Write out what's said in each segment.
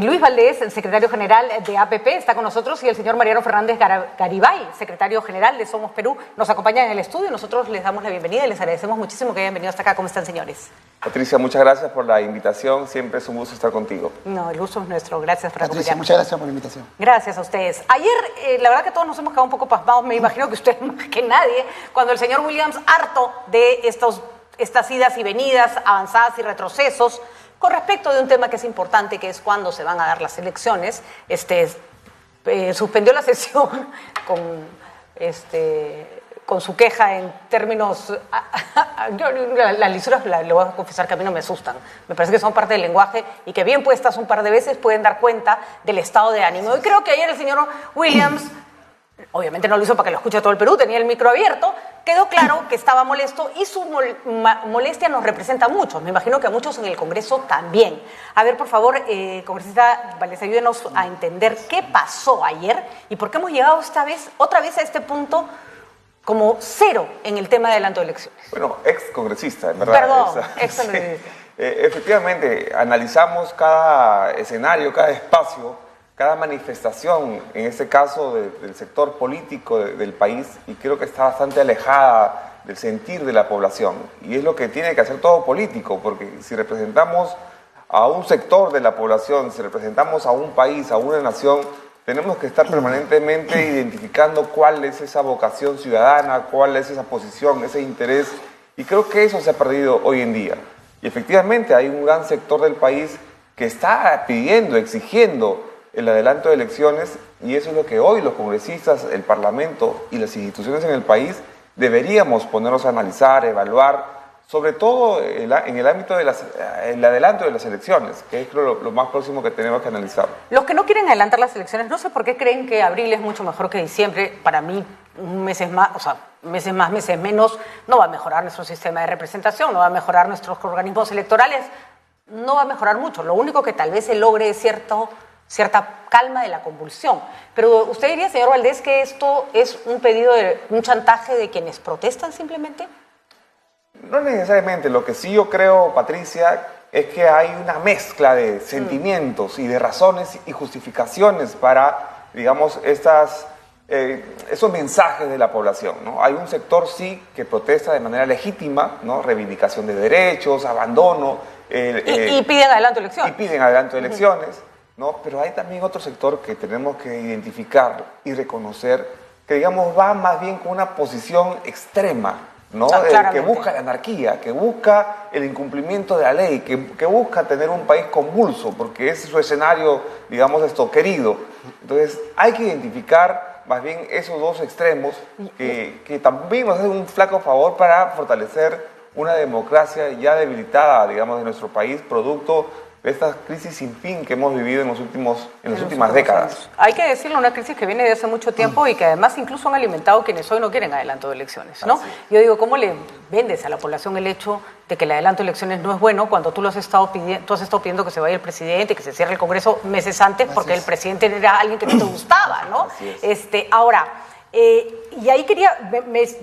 Luis Valdés, el secretario general de APP, está con nosotros, y el señor Mariano Fernández Garibay, secretario general de Somos Perú, nos acompañan en el estudio. Nosotros les damos la bienvenida y les agradecemos muchísimo que hayan venido hasta acá. ¿Cómo están, señores? Patricia, muchas gracias por la invitación. Siempre es un gusto estar contigo. No, el gusto es nuestro. Gracias por Patricia, acompañarnos. muchas gracias por la invitación. Gracias a ustedes. Ayer, la verdad que todos nos hemos quedado un poco pasmados, me imagino que usted más que nadie, cuando el señor Williams, harto de estas idas y venidas, avanzadas y retrocesos, con respecto de un tema que es importante, que es cuándo se van a dar las elecciones, suspendió la sesión con su queja en términos... Las lisuras, le voy a confesar que a mí no me asustan. Me parece que son parte del lenguaje y que bien puestas un par de veces pueden dar cuenta del estado de ánimo. Y creo que ayer el señor Williams, obviamente no lo hizo para que lo escuche todo el Perú, tenía el micro abierto, quedó claro que estaba molesto y su molestia nos representa a muchos. Me imagino que a muchos en el Congreso también. A ver, por favor, congresista Valdés, ayúdenos a entender qué pasó ayer y por qué hemos llegado otra vez a este punto como cero en el tema de adelanto de elecciones. Bueno, ex congresista, en verdad. Perdón, ex congresista. Efectivamente, analizamos cada escenario, cada espacio, cada manifestación, en este caso del sector político del país, y creo que está bastante alejada del sentir de la población. Y es lo que tiene que hacer todo político, porque si representamos a un sector de la población, si representamos a un país, a una nación, tenemos que estar permanentemente identificando cuál es esa vocación ciudadana, cuál es esa posición, ese interés, y creo que eso se ha perdido hoy en día. Y efectivamente hay un gran sector del país que está pidiendo, exigiendo el adelanto de elecciones, y eso es lo que hoy los congresistas, el Parlamento y las instituciones en el país deberíamos ponernos a analizar, evaluar, sobre todo en el ámbito del adelanto de las elecciones, que es lo más próximo que tenemos que analizar. Los que no quieren adelantar las elecciones, no sé por qué creen que abril es mucho mejor que diciembre. Para mí, meses más, meses menos, no va a mejorar nuestro sistema de representación, no va a mejorar nuestros organismos electorales, no va a mejorar mucho. Lo único que tal vez se logre es cierta calma de la convulsión. Pero usted diría, señor Valdés, que esto es un chantaje de quienes protestan simplemente. No necesariamente. Lo que sí yo creo, Patricia, es que hay una mezcla de sentimientos y de razones y justificaciones para, digamos, esos mensajes de la población, ¿no? Hay un sector, sí, que protesta de manera legítima, ¿no? Reivindicación de derechos, abandono. Y piden adelanto de elecciones. Y piden adelanto de elecciones, ¿no? Pero hay también otro sector que tenemos que identificar y reconocer, que, digamos, va más bien con una posición extrema, ¿no? Que busca la anarquía, que busca el incumplimiento de la ley, que busca tener un país convulso, porque ese es su escenario, digamos, querido. Entonces, hay que identificar más bien esos dos extremos que también nos hacen un flaco favor para fortalecer una democracia ya debilitada, digamos, de nuestro país, producto de esta crisis sin fin que hemos vivido en las últimas décadas. Años. Hay que decirlo, una crisis que viene de hace mucho tiempo y que además incluso han alimentado quienes hoy no quieren adelanto de elecciones, ¿no? Yo digo, ¿cómo le vendes a la población el hecho de que el adelanto de elecciones no es bueno cuando tú has estado pidiendo que se vaya el presidente, que se cierre el Congreso meses antes porque el presidente era alguien que no te gustaba, ¿no? Ahora, y ahí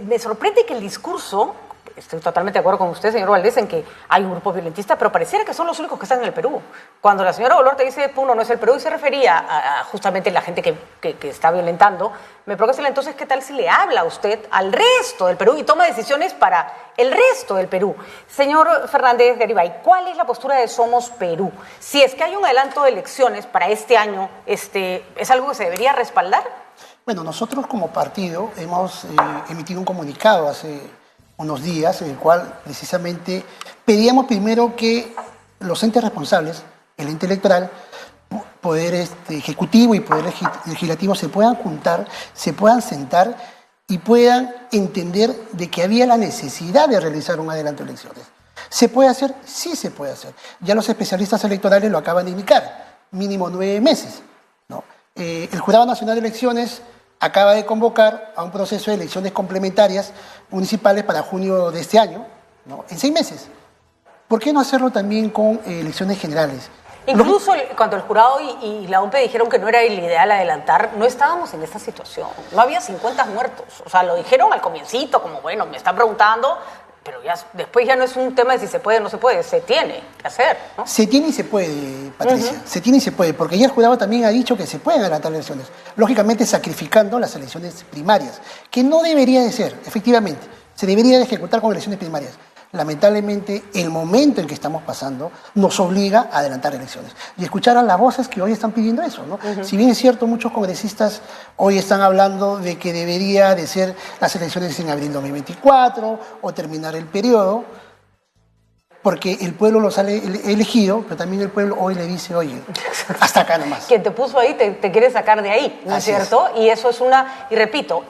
me sorprende que el discurso... Estoy totalmente de acuerdo con usted, señor Valdés, en que hay un grupo violentista, pero pareciera que son los únicos que están en el Perú. Cuando la señora Boluarte dice Puno no es el Perú y se refería a justamente la gente que está violentando, me pregunta entonces qué tal si le habla a usted al resto del Perú y toma decisiones para el resto del Perú. Señor Fernández Garibay, ¿cuál es la postura de Somos Perú? Si es que hay un adelanto de elecciones para este año, ¿es algo que se debería respaldar? Bueno, nosotros como partido hemos emitido un comunicado hace unos días en el cual precisamente pedíamos primero que los entes responsables, el ente electoral, poder ejecutivo y poder legislativo se puedan juntar, se puedan sentar y puedan entender de que había la necesidad de realizar un adelanto de elecciones. ¿Se puede hacer? Sí se puede hacer. Ya los especialistas electorales lo acaban de indicar, mínimo 9 meses, ¿no? El Jurado Nacional de Elecciones acaba de convocar a un proceso de elecciones complementarias municipales para junio de este año, ¿no? En 6 meses. ¿Por qué no hacerlo también con elecciones generales? Incluso cuando el jurado y la OMPE dijeron que no era el ideal adelantar, no estábamos en esta situación. No había 50 muertos. O sea, lo dijeron al comiencito, como bueno, me están preguntando, pero ya después ya no es un tema de si se puede o no se puede, se tiene que hacer, ¿no? Se tiene y se puede, Patricia, se tiene y se puede, porque ya el jurado también ha dicho que se pueden adelantar las elecciones, lógicamente sacrificando las elecciones primarias, que no debería de ser, efectivamente, se debería de ejecutar con elecciones primarias. Lamentablemente, el momento en que estamos pasando nos obliga a adelantar elecciones. Y escuchar a las voces que hoy están pidiendo eso, ¿no? Si bien es cierto, muchos congresistas hoy están hablando de que debería de ser las elecciones en abril de 2024 o terminar el periodo, porque el pueblo los ha elegido, pero también el pueblo hoy le dice, oye, hasta acá nomás. Quien te puso ahí te quiere sacar de ahí, ¿no es cierto? Y eso es y repito,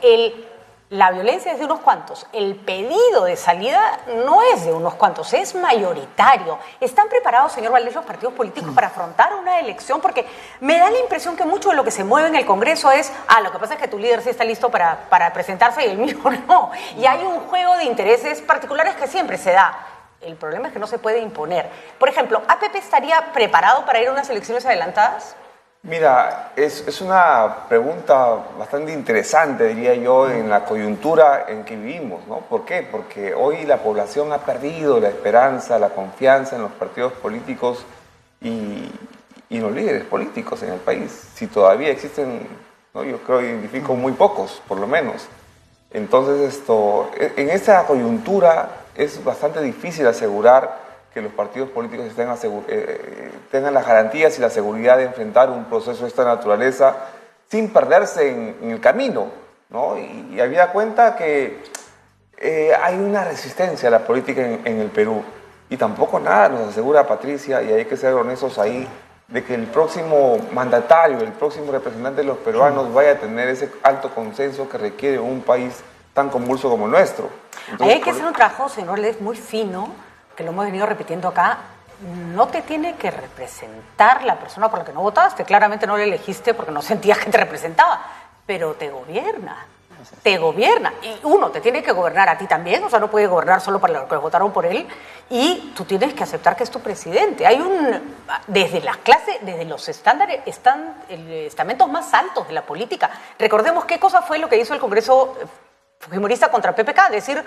la violencia es de unos cuantos, el pedido de salida no es de unos cuantos, es mayoritario. ¿Están preparados, señor Valdés, los partidos políticos para afrontar una elección? Porque me da la impresión que mucho de lo que se mueve en el Congreso es, lo que pasa es que tu líder sí está listo para presentarse y el mío no. Y hay un juego de intereses particulares que siempre se da. El problema es que no se puede imponer. Por ejemplo, ¿APP estaría preparado para ir a unas elecciones adelantadas? Mira, es una pregunta bastante interesante, diría yo, en la coyuntura en que vivimos, ¿no? ¿Por qué? Porque hoy la población ha perdido la esperanza, la confianza en los partidos políticos y los líderes políticos en el país. Si todavía existen, ¿no? Yo creo que identifico muy pocos, por lo menos. Entonces, en esta coyuntura es bastante difícil asegurar que los partidos políticos tengan las garantías y la seguridad de enfrentar un proceso de esta naturaleza sin perderse en el camino, ¿no? Y habida cuenta que hay una resistencia a la política en el Perú y tampoco nada nos asegura, Patricia, y hay que ser honestos ahí, de que el próximo mandatario, el próximo representante de los peruanos vaya a tener ese alto consenso que requiere un país tan convulso como el nuestro. Entonces, ahí hay que hacer un trabajo, señor Valdés, muy fino, que lo hemos venido repitiendo acá. No te tiene que representar la persona por la que no votaste. Claramente no le elegiste porque no sentías que te representaba, pero te gobierna. Te gobierna. Y uno, te tiene que gobernar a ti también, o sea, no puede gobernar solo para los que votaron por él, y tú tienes que aceptar que es tu presidente. Hay desde las clases, desde los estándares, estamentos más altos de la política. Recordemos qué cosa fue lo que hizo el Congreso Fujimorista contra PPK, decir,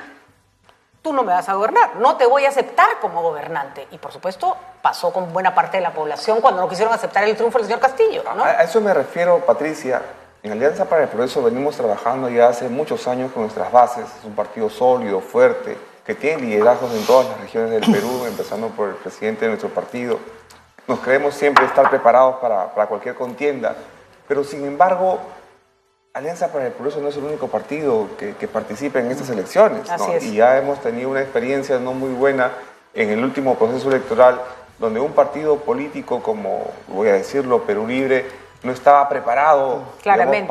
tú no me vas a gobernar, no te voy a aceptar como gobernante. Y por supuesto pasó con buena parte de la población cuando no quisieron aceptar el triunfo del señor Castillo, ¿no? A eso me refiero, Patricia. En Alianza para el Progreso venimos trabajando ya hace muchos años con nuestras bases. Es un partido sólido, fuerte, que tiene liderazgos en todas las regiones del Perú, empezando por el presidente de nuestro partido. Nos creemos siempre estar preparados para cualquier contienda, pero sin embargo, Alianza para el Progreso no es el único partido que participa en estas elecciones, ¿no? Así es. Y ya hemos tenido una experiencia no muy buena en el último proceso electoral, donde un partido político como, voy a decirlo, Perú Libre, no estaba preparado, digamos,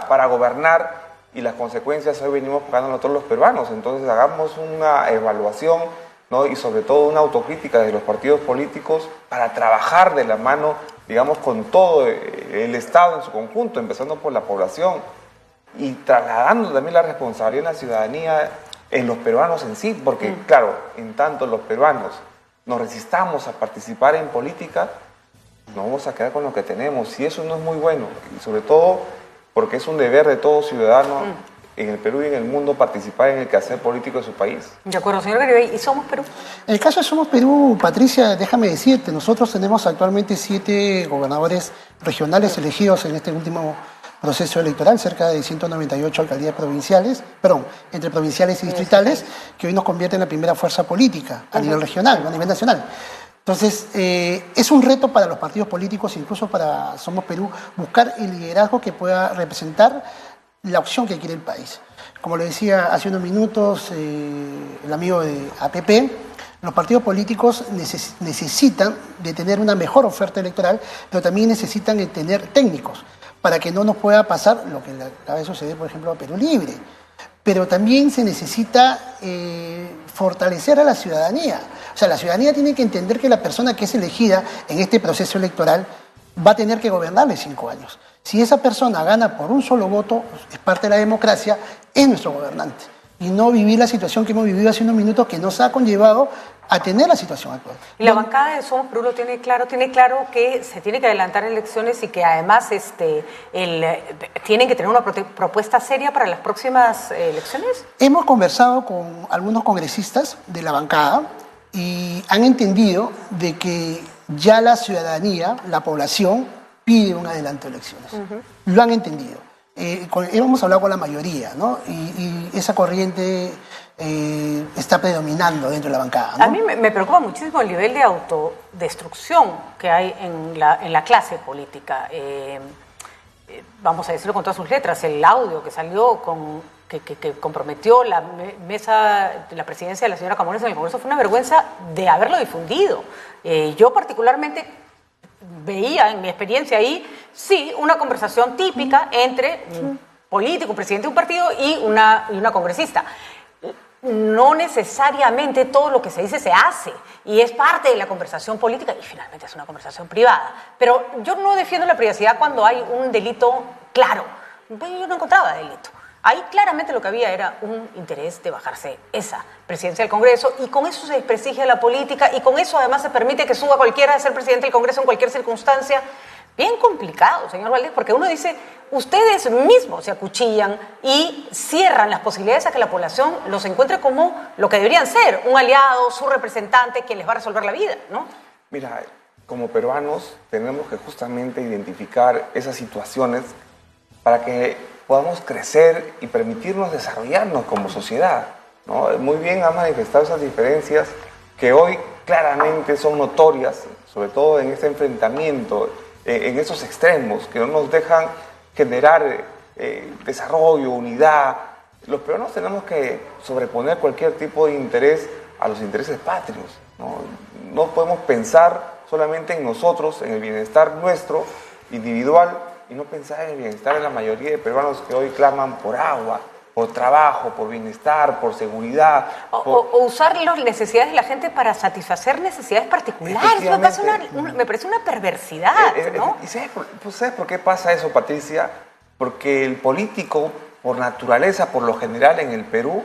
para gobernar, y las consecuencias hoy venimos pagando todos los peruanos. Entonces hagamos una evaluación, ¿no? Y sobre todo una autocrítica de los partidos políticos para trabajar de la mano, digamos, con todo el Estado en su conjunto, empezando por la población y trasladando también la responsabilidad en la ciudadanía, en los peruanos en sí, porque claro, en tanto los peruanos nos resistamos a participar en política, nos vamos a quedar con lo que tenemos, y eso no es muy bueno, y sobre todo porque es un deber de todo ciudadano en el Perú y en el mundo participar en el quehacer político de su país. De acuerdo, señor Garibay. ¿Y Somos Perú? En el caso de Somos Perú, Patricia, déjame decirte, nosotros tenemos actualmente 7 gobernadores regionales elegidos en este último proceso electoral, cerca de 198 alcaldías provinciales, entre provinciales y distritales, que hoy nos convierte en la primera fuerza política a nivel regional, a nivel nacional. Entonces, es un reto para los partidos políticos, incluso para Somos Perú, buscar el liderazgo que pueda representar la opción que quiere el país. Como le decía hace unos minutos el amigo de APP, los partidos políticos necesitan de tener una mejor oferta electoral, pero también necesitan de tener técnicos para que no nos pueda pasar lo que acaba de suceder, por ejemplo, a Perú Libre. Pero también se necesita fortalecer a la ciudadanía. O sea, la ciudadanía tiene que entender que la persona que es elegida en este proceso electoral va a tener que gobernarle 5 años. Si esa persona gana por un solo voto, es parte de la democracia, es nuestro gobernante. y no vivir la situación que hemos vivido hace unos minutos que nos ha conllevado a tener la situación actual. Y la bancada de Somos Perú lo tiene claro que se tiene que adelantar elecciones y que además tienen que tener una propuesta seria para las próximas elecciones. Hemos conversado con algunos congresistas de la bancada y han entendido de que ya la ciudadanía, la población, pide un adelanto de elecciones. Lo han entendido. Hemos hablado con la mayoría, ¿no? Y esa corriente está predominando dentro de la bancada, ¿no? A mí me preocupa muchísimo el nivel de autodestrucción que hay en la clase política. Vamos a decirlo con todas sus letras, el audio que salió que comprometió la presidencia de la señora Camones en el Congreso fue una vergüenza de haberlo difundido. Yo particularmente veía en mi experiencia ahí, sí, una conversación típica entre un político, un presidente de un partido y una congresista. No necesariamente todo lo que se dice se hace y es parte de la conversación política y finalmente es una conversación privada. Pero yo no defiendo la privacidad cuando hay un delito claro. Yo no encontraba delito. Ahí claramente lo que había era un interés de bajarse esa presidencia del Congreso y con eso se desprestigia la política y con eso además se permite que suba cualquiera a ser presidente del Congreso en cualquier circunstancia. Bien complicado, señor Valdés, porque uno dice, ustedes mismos se acuchillan y cierran las posibilidades a que la población los encuentre como lo que deberían ser, un aliado, su representante, quien les va a resolver la vida, ¿no? Mira, como peruanos tenemos que justamente identificar esas situaciones para que podamos crecer y permitirnos desarrollarnos como sociedad, ¿no? Muy bien ha manifestado esas diferencias que hoy claramente son notorias, sobre todo en este enfrentamiento, en esos extremos que no nos dejan generar desarrollo, unidad. Los peruanos tenemos que sobreponer cualquier tipo de interés a los intereses patrios, ¿no? No podemos pensar solamente en nosotros, en el bienestar nuestro, individual, y no pensar en el bienestar de la mayoría de peruanos que hoy claman por agua, por trabajo, por bienestar, por seguridad. O usar las necesidades de la gente para satisfacer necesidades particulares. Me parece una perversidad, ¿no? ¿Y sabes por qué pasa eso, Patricia? Porque el político, por naturaleza, por lo general en el Perú,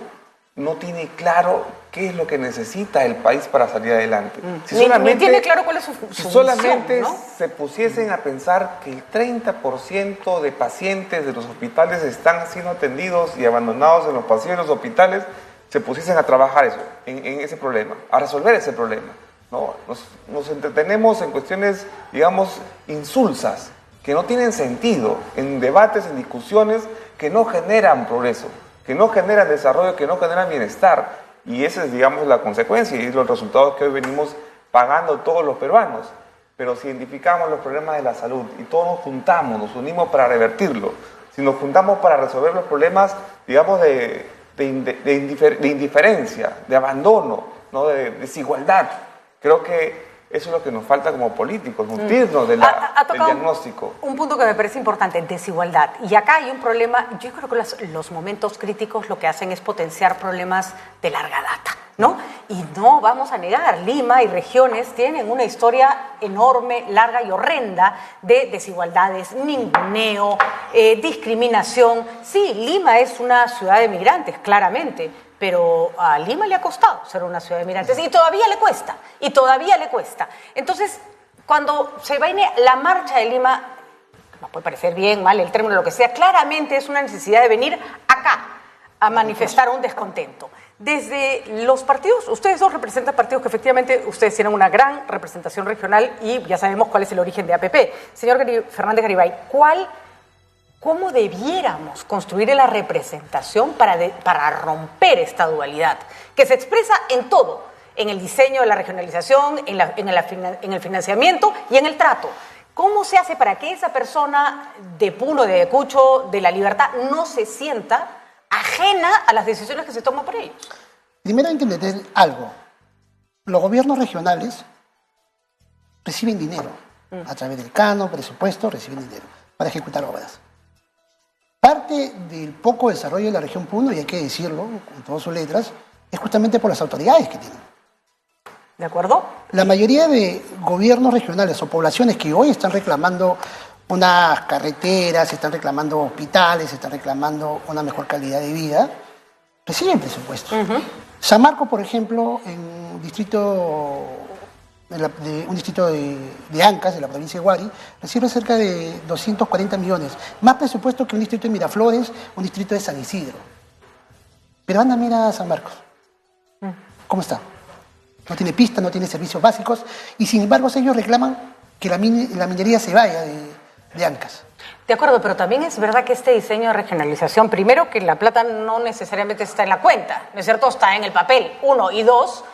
no tiene claro qué es lo que necesita el país para salir adelante. Ni tiene claro cuál es su si solamente misión, ¿no? se pusiesen a pensar que el 30% de pacientes de los hospitales están siendo atendidos y abandonados en los pasillos de los hospitales, se pusiesen a trabajar en ese problema, a resolver ese problema, ¿no? Nos entretenemos en cuestiones, digamos, insulsas, que no tienen sentido, en debates, en discusiones que no generan progreso, que no generan desarrollo, que no generan bienestar. Y esa es, digamos, la consecuencia y los resultados que hoy venimos pagando todos los peruanos. Pero si identificamos los problemas de la salud y todos nos juntamos, nos unimos para revertirlo, si nos juntamos para resolver los problemas, digamos, de indiferencia, de abandono, ¿no? De desigualdad, creo que eso es lo que nos falta como políticos, nutrirnos del diagnóstico. Un punto que me parece importante, desigualdad. Y acá hay un problema, yo creo que los momentos críticos lo que hacen es potenciar problemas de larga data, ¿no? Y no vamos a negar, Lima y regiones tienen una historia enorme, larga y horrenda de desigualdades, ninguneo, discriminación. Sí, Lima es una ciudad de migrantes, claramente, pero a Lima le ha costado ser una ciudad de migrantes y todavía le cuesta, Entonces, cuando se viene la marcha de Lima, nos puede parecer bien, mal, el término, lo que sea, claramente es una necesidad de venir acá a manifestar un descontento. Desde los partidos, ustedes dos representan partidos que efectivamente ustedes tienen una gran representación regional y ya sabemos cuál es el origen de APP. Señor Fernández Garibay, ¿cómo debiéramos construir la representación para romper esta dualidad? Que se expresa en todo, en el diseño de la regionalización, en el financiamiento y en el trato. ¿Cómo se hace para que esa persona de Puno, de Ayacucho, de La Libertad, no se sienta ajena a las decisiones que se toman por ellos? Primero hay que entender algo. Los gobiernos regionales reciben dinero. A través del CANO, presupuesto, reciben dinero para ejecutar obras. Parte del poco desarrollo de la región Puno, y hay que decirlo con todas sus letras, es justamente por las autoridades que tienen. ¿De acuerdo? La mayoría de gobiernos regionales o poblaciones que hoy están reclamando unas carreteras, están reclamando hospitales, están reclamando una mejor calidad de vida, reciben presupuesto. San Marcos, por ejemplo, en un distrito de Ancash, de la provincia de Huari, recibe cerca de 240 millones. Más presupuesto que un distrito de Miraflores, un distrito de San Isidro. Pero anda, mira a San Marcos. ¿Cómo está? No tiene pista, no tiene servicios básicos, y sin embargo ellos reclaman que la minería se vaya de Ancash. De acuerdo, pero también es verdad que este diseño de regionalización, primero que la plata no necesariamente está en la cuenta, ¿no es cierto? Está en el papel, 1, y 2,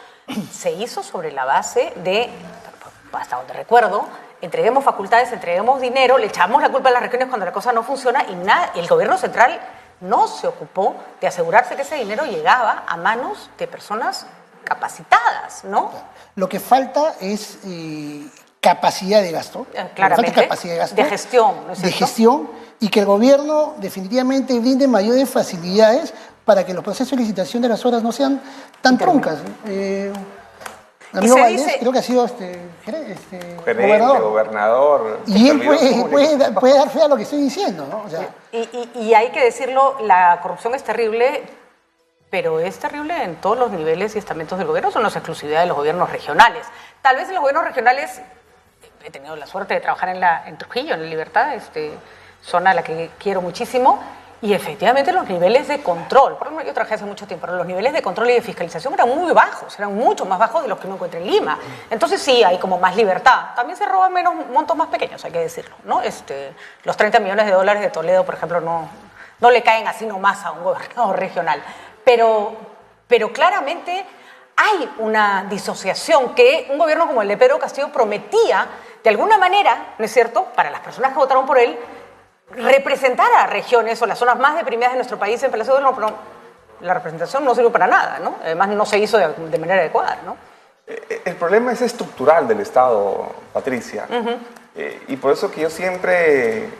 se hizo sobre la base de, hasta donde recuerdo, entreguemos facultades, entreguemos dinero, le echamos la culpa a las regiones cuando la cosa no funciona y el gobierno central no se ocupó de asegurarse que ese dinero llegaba a manos de personas capacitadas, ¿no? Lo que falta es capacidad de gasto. Claramente, falta capacidad de gasto. De gestión, ¿no es cierto? De gestión, y que el gobierno definitivamente brinde mayores facilidades para que los procesos de licitación de las obras no sean tan truncas. Amigo Valdés, creo que ha sido gobernador. Y él puede dar fe a lo que estoy diciendo, ¿no? O sea, y hay que decirlo, la corrupción es terrible, pero es terrible en todos los niveles y estamentos del gobierno, eso no es exclusividad de los gobiernos regionales. Tal vez en los gobiernos regionales, he tenido la suerte de trabajar en Trujillo, en La Libertad, zona a la que quiero muchísimo, y efectivamente los niveles de control, por ejemplo, yo trabajé hace mucho tiempo, pero los niveles de control y de fiscalización eran muy bajos, eran mucho más bajos de los que uno encuentra en Lima. Entonces sí, hay como más libertad. También se roban menos montos más pequeños, hay que decirlo, ¿no? Los 30 millones de dólares de Toledo, por ejemplo, no le caen así nomás a un gobernador regional. Pero claramente hay una disociación que un gobierno como el de Pedro Castillo prometía, de alguna manera, ¿no es cierto?, para las personas que votaron por él, representar a regiones o las zonas más deprimidas de nuestro país en Palacio de Gobierno, pero la representación no sirvió para nada, ¿no? Además no se hizo de manera adecuada, ¿no? El problema es estructural del Estado, Patricia, y por eso que yo siempre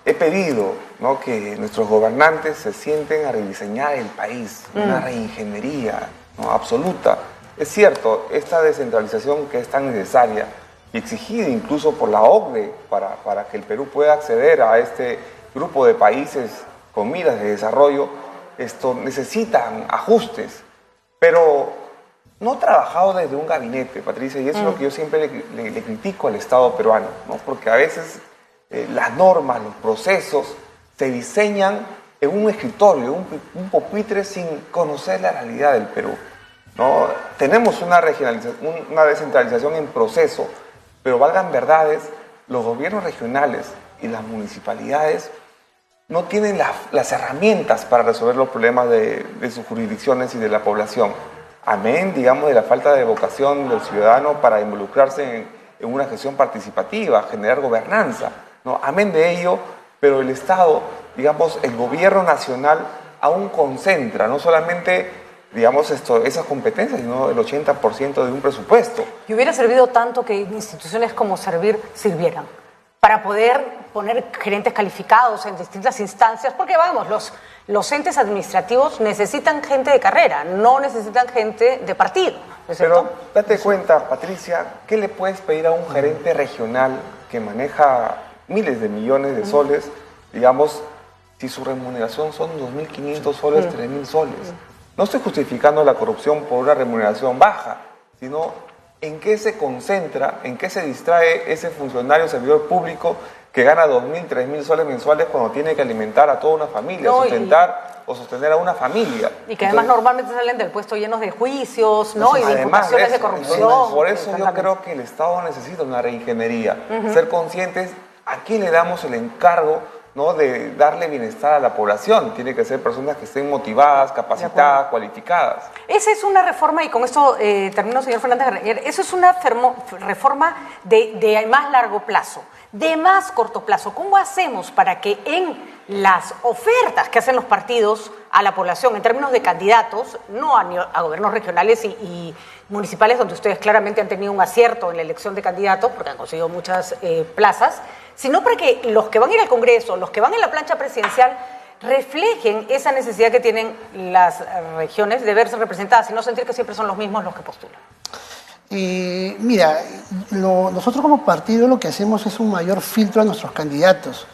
he pedido, ¿no?, que nuestros gobernantes se sienten a rediseñar el país, una reingeniería, ¿no?, absoluta. Es cierto, esta descentralización que es tan necesaria y exigida incluso por la OCDE para que el Perú pueda acceder a este grupo de países con miras de desarrollo, necesitan ajustes, pero no trabajado desde un gabinete, Patricia, y eso es lo que yo siempre le critico al Estado peruano, ¿no?, porque a veces las normas, los procesos se diseñan en un escritorio, un pupitre sin conocer la realidad del Perú, ¿no? Tenemos una descentralización en proceso, pero valgan verdades, los gobiernos regionales y las municipalidades no tienen las herramientas para resolver los problemas de sus jurisdicciones y de la población. Amén, digamos, de la falta de vocación del ciudadano para involucrarse en una gestión participativa, generar gobernanza, ¿no? Amén de ello, pero el Estado, digamos, el gobierno nacional aún concentra, no solamente, digamos, esas competencias, sino el 80% de un presupuesto. Y hubiera servido tanto que instituciones como sirvieran para poder poner gerentes calificados en distintas instancias, porque vamos, los entes administrativos necesitan gente de carrera, no necesitan gente de partido, ¿no es cierto? Pero date cuenta, Patricia, ¿qué le puedes pedir a un gerente regional que maneja miles de millones de soles, digamos, si su remuneración son 2.500 soles, 3.000 soles? No estoy justificando la corrupción por una remuneración baja, sino en qué se concentra, en qué se distrae ese funcionario servidor público que gana 2.000, 3.000 soles mensuales cuando tiene que alimentar a toda una familia, o sostener a una familia. Y que además normalmente salen del puesto llenos de juicios, ¿no? Y de imputaciones de corrupción. Por eso yo creo que el Estado necesita una reingeniería, ser conscientes a quién le damos el encargo, ¿no?, de darle bienestar a la población. Tiene que ser personas que estén motivadas, capacitadas, cualificadas. Esa es una reforma, y con esto termino, señor Fernández Garnier, eso es una reforma de más largo plazo, de más corto plazo. ¿Cómo hacemos para que en las ofertas que hacen los partidos a la población en términos de candidatos, no a gobiernos regionales y municipales, donde ustedes claramente han tenido un acierto en la elección de candidatos, porque han conseguido muchas plazas, sino para que los que van a ir al Congreso, los que van en la plancha presidencial, reflejen esa necesidad que tienen las regiones de verse representadas y no sentir que siempre son los mismos los que postulan? Mira, nosotros como partido lo que hacemos es un mayor filtro a nuestros candidatos.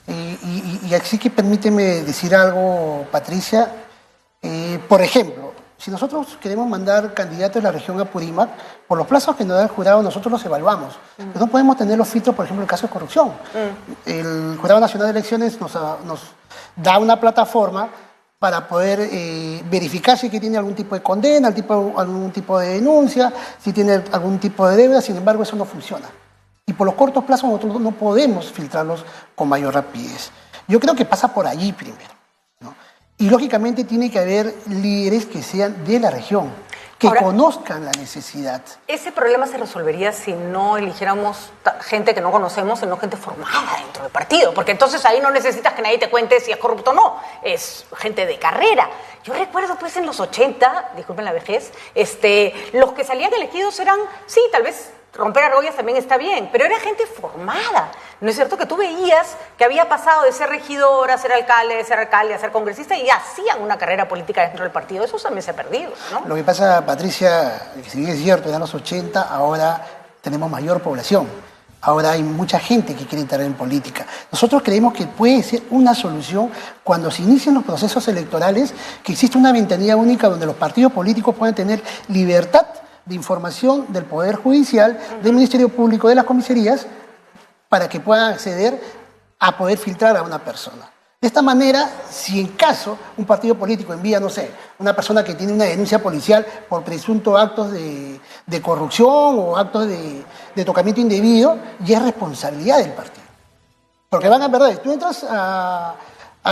Y así que permíteme decir algo, Patricia. Por ejemplo, si nosotros queremos mandar candidatos de la región a Purímac, por los plazos que nos da el jurado, nosotros los evaluamos. Pero no podemos tener los filtros, por ejemplo, en el caso de corrupción. El Jurado Nacional de Elecciones nos da una plataforma para poder verificar si tiene algún tipo de condena, algún tipo de denuncia, si tiene algún tipo de deuda. Sin embargo, eso no funciona. Y por los cortos plazos nosotros no podemos filtrarlos con mayor rapidez. Yo creo que pasa por allí primero, ¿no? Y lógicamente tiene que haber líderes que sean de la región, que conozcan la necesidad. Ese problema se resolvería si no eligiéramos gente que no conocemos, sino gente formada dentro del partido, porque entonces ahí no necesitas que nadie te cuente si es corrupto o no, es gente de carrera. Yo recuerdo pues en los 80, disculpen la vejez, los que salían elegidos eran, sí, tal vez romper argollas también está bien, pero era gente formada. ¿No es cierto que tú veías que había pasado de ser regidor a ser alcalde, a ser congresista y hacían una carrera política dentro del partido? Eso también se ha perdido, ¿no? Lo que pasa, Patricia, si bien es cierto, en los 80, ahora tenemos mayor población. Ahora hay mucha gente que quiere entrar en política. Nosotros creemos que puede ser una solución cuando se inician los procesos electorales, que existe una ventanilla única donde los partidos políticos puedan tener libertad de información del Poder Judicial, del Ministerio Público, de las comisarías, para que puedan acceder a poder filtrar a una persona. De esta manera, si en caso un partido político envía, no sé, una persona que tiene una denuncia policial por presuntos actos de corrupción o actos de tocamiento indebido, ya es responsabilidad del partido. Porque van a verdad, tú entras a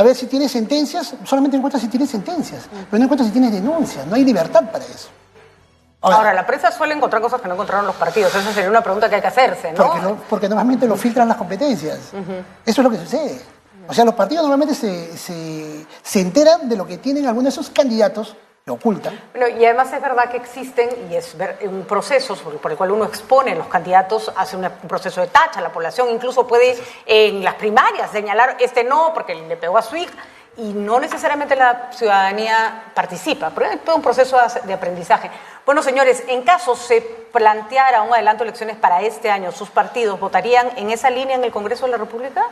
ver si tienes sentencias, solamente encuentras si tienes sentencias, pero no encuentras si tienes denuncias, no hay libertad para eso. Ahora, la prensa suele encontrar cosas que no encontraron los partidos. Esa sería una pregunta que hay que hacerse, ¿no? Porque normalmente lo filtran las competencias. Eso es lo que sucede. O sea, los partidos normalmente se enteran de lo que tienen algunos de esos candidatos que ocultan. Bueno, y además es verdad que existen, y es un proceso por el cual uno expone a los candidatos, hace un proceso de tacha a la población, incluso puede en las primarias señalar no porque le pegó a su hija, y no necesariamente la ciudadanía participa, pero es todo un proceso de aprendizaje. Bueno, señores, en caso se planteara un adelanto de elecciones para este año, ¿sus partidos votarían en esa línea en el Congreso de la República?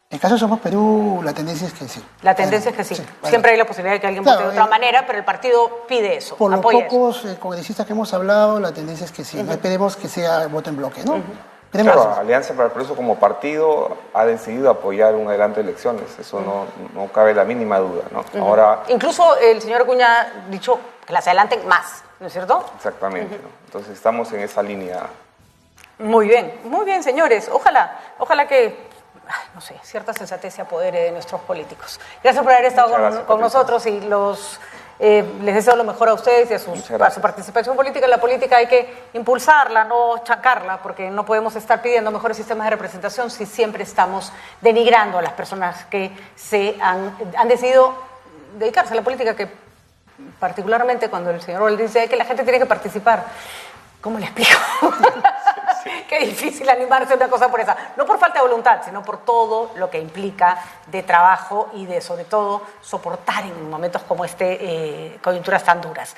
En el caso de Somos Perú, la tendencia es que sí. La tendencia es que sí. Siempre hay la posibilidad de que alguien vote de otra manera, pero el partido pide eso. Por los pocos congresistas que hemos hablado, la tendencia es que sí. Esperemos que sea voto en bloque, ¿no? Claro, Alianza para el Progreso como partido ha decidido apoyar un adelanto de elecciones, eso no cabe la mínima duda, ¿no? Ahora, incluso el señor Acuña ha dicho que las adelanten más, ¿no es cierto? Exactamente, ¿no? Entonces estamos en esa línea. Muy bien, señores. Ojalá que, no sé, cierta sensatez se apodere de nuestros políticos. Gracias por haber estado con nosotros y les deseo lo mejor a ustedes y a su participación política. En la política hay que impulsarla, no chancarla, porque no podemos estar pidiendo mejores sistemas de representación si siempre estamos denigrando a las personas que han decidido dedicarse a la política, que particularmente cuando el señor Roel dice que la gente tiene que participar. ¿Cómo le explico? Qué difícil animarse a una cosa por esa. No por falta de voluntad, sino por todo lo que implica de trabajo y de, sobre todo, soportar en momentos como coyunturas tan duras.